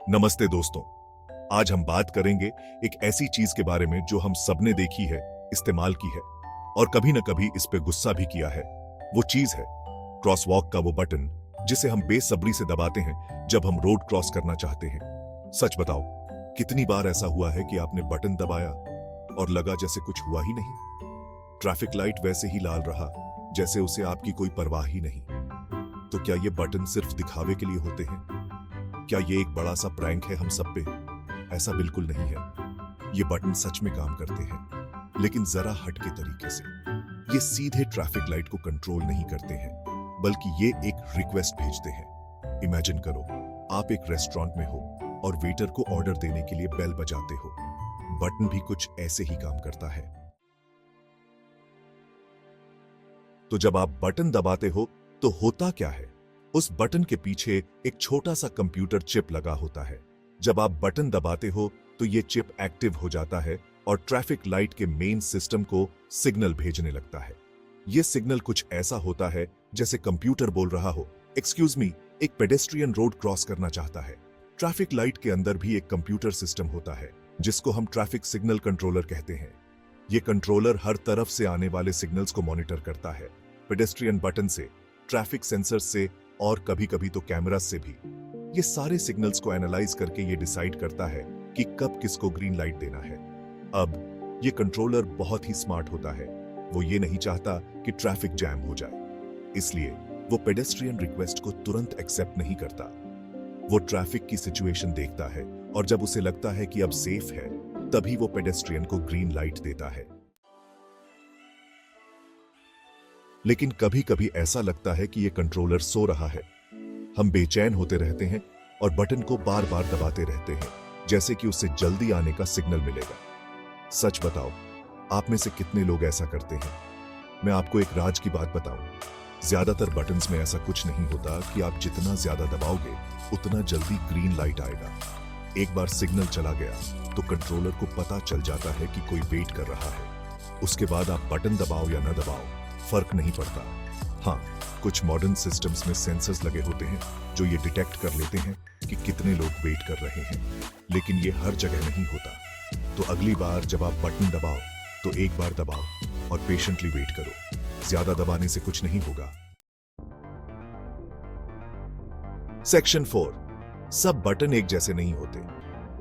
नमस्ते दोस्तों। आज हम बात करेंगे एक ऐसी चीज के बारे में जो हम सबने देखी है, इस्तेमाल की है और कभी न कभी इस पे गुस्सा भी किया है। वो चीज है क्रॉसवॉक का वो बटन जिसे हम बेसब्री से दबाते हैं जब हम रोड क्रॉस करना चाहते हैं। सच बताओ, कितनी बार ऐसा हुआ है कि आपने बटन दबाया और लगा जैसे कुछ हुआ ही नहीं। ट्रैफिक लाइट वैसे ही लाल रहा जैसे उसे आपकी कोई परवाह ही नहीं। तो क्या ये बटन सिर्फ दिखावे के लिए होते हैं? क्या ये एक बड़ा सा प्रैंक है हम सब पे? ऐसा बिल्कुल नहीं है। ये बटन सच में काम करते हैं, लेकिन जरा हटके तरीके से। ये सीधे ट्रैफिक लाइट को कंट्रोल नहीं करते हैं, बल्कि ये एक रिक्वेस्ट भेजते हैं। इमेजिन करो, आप एक रेस्टोरेंट में हो और वेटर को ऑर्डर देने के लिए बेल बजाते हो। बटन भी कुछ ऐसे ही काम करता है। तो जब आप बटन दबाते हो तो होता क्या है? उस बटन के पीछे एक छोटा सा कंप्यूटर चिप लगा होता है। जब आप बटन दबाते हो तो ये चिप एक्टिव हो जाता है और ट्रैफिक लाइट के मेन सिस्टम को सिग्नल भेजने लगता है। ये सिग्नल कुछ ऐसा होता है जैसे कंप्यूटर बोल रहा हो, एक्सक्यूज मी, एक पेडेस्ट्रियन रोड क्रॉस करना चाहता है। ट्रैफिक लाइट के अंदर भी एक कंप्यूटर सिस्टम होता है जिसको हम ट्रैफिक सिग्नल कंट्रोलर कहते हैं। ये कंट्रोलर हर तरफ से आने वाले सिग्नल्स को मॉनिटर करता है, पेडेस्ट्रियन बटन से, ट्रैफिक सेंसर से और कभी कभी तो कैमरा से भी। ये सारे सिग्नल्स को एनालाइज करके ये डिसाइड करता है कि कब किसको ग्रीन लाइट देना है। अब ये कंट्रोलर बहुत ही स्मार्ट होता है। वो ये नहीं चाहता कि ट्रैफिक जैम हो जाए, इसलिए वो पेडेस्ट्रियन रिक्वेस्ट को तुरंत एक्सेप्ट नहीं करता। वो ट्रैफिक की सिचुएशन देखता है और जब उसे लगता है कि अब सेफ है, तभी वो पेडेस्ट्रियन को ग्रीन लाइट देता है। लेकिन कभी कभी ऐसा लगता है कि ये कंट्रोलर सो रहा है। हम बेचैन होते रहते हैं और बटन को बार बार दबाते रहते हैं, जैसे कि उससे जल्दी आने का सिग्नल मिलेगा। सच बताओ, आप में से कितने लोग ऐसा करते हैं? मैं आपको एक राज की बात बताऊं, ज्यादातर बटन्स में ऐसा कुछ नहीं होता कि आप जितना ज्यादा दबाओगे उतना जल्दी ग्रीन लाइट आएगा। एक बार सिग्नल चला गया तो कंट्रोलर को पता चल जाता है कि कोई वेट कर रहा है। उसके बाद आप बटन दबाओ या न दबाओ, फर्क नहीं पड़ता। हाँ, कुछ मॉडर्न सिस्टम्स में सेंसर्स लगे होते हैं जो ये डिटेक्ट कर लेते हैं कि कितने लोग वेट कर रहे हैं, लेकिन ये हर जगह नहीं होता। तो अगली बार जब आप बटन दबाओ तो एक बार दबाओ और पेशेंटली वेट करो। ज्यादा दबाने से कुछ नहीं होगा। सेक्शन 4, सब बटन एक जैसे नहीं होते।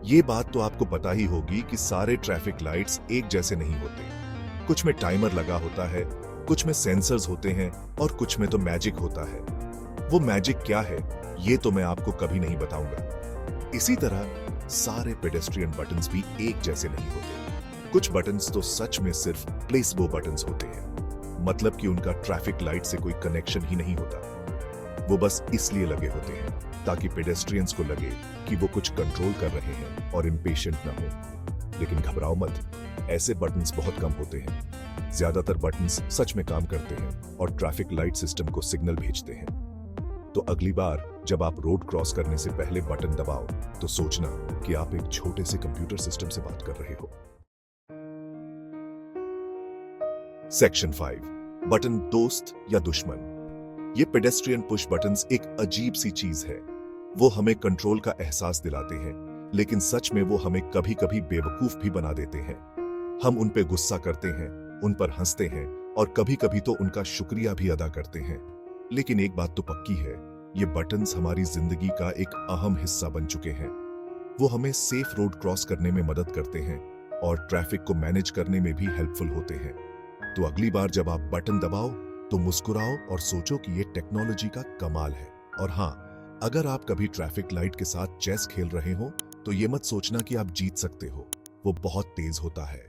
ये बात तो आपको पता ही होगी कि सारे ट्रैफिक लाइट्स एक जैसे नहीं होते। कुछ में टाइमर लगा होता है, कुछ में सेंसर्स होते हैं और कुछ में तो मैजिक होता है। वो मैजिक क्या है, ये तो मैं आपको कभी नहीं बताऊंगा। इसी तरह सारे पेडेस्ट्रियन बटन्स भी एक जैसे नहीं होते। कुछ बटन्स तो सच में सिर्फ प्लेसबो बटन्स होते हैं, मतलब कि उनका ट्रैफिक लाइट से कोई कनेक्शन ही नहीं होता। वो बस इसलिए लगे होते हैं ताकि पेडेस्ट्रियंस को लगे कि वो कुछ कंट्रोल कर रहे हैं और इम्पेशेंट ना हो। लेकिन घबराओ मत, ऐसे बटन्स बहुत कम होते हैं। ज्यादातर बटन्स सच में काम करते हैं और ट्रैफिक लाइट सिस्टम को सिग्नल भेजते हैं। तो अगली बार जब आप रोड क्रॉस करने से पहले बटन दबाओ तो सोचना कि आप एक छोटे से कंप्यूटर सिस्टम से बात कर रहे हो। सेक्शन 5, बटन दोस्त या दुश्मन। ये पेडेस्ट्रियन पुश बटन्स एक अजीब सी चीज है। वो हमें कंट्रोल का एहसास दिलाते हैं, लेकिन सच में वो हमें कभी कभी बेवकूफ भी बना देते हैं। हम उन पे गुस्सा करते हैं, उन पर हंसते हैं और कभी कभी तो उनका शुक्रिया भी अदा करते हैं। लेकिन एक बात तो पक्की है, ये बटन्स हमारी जिंदगी का एक अहम हिस्सा बन चुके हैं। वो हमें सेफ रोड क्रॉस करने में मदद करते हैं और ट्रैफिक को मैनेज करने में भी हेल्पफुल होते हैं। तो अगली बार जब आप बटन दबाओ तो मुस्कुराओ और सोचो कि ये टेक्नोलॉजी का कमाल है। और हाँ, अगर आप कभी ट्रैफिक लाइट के साथ चेस खेल रहे हो तो ये मत सोचना कि आप जीत सकते हो। वो बहुत तेज होता है।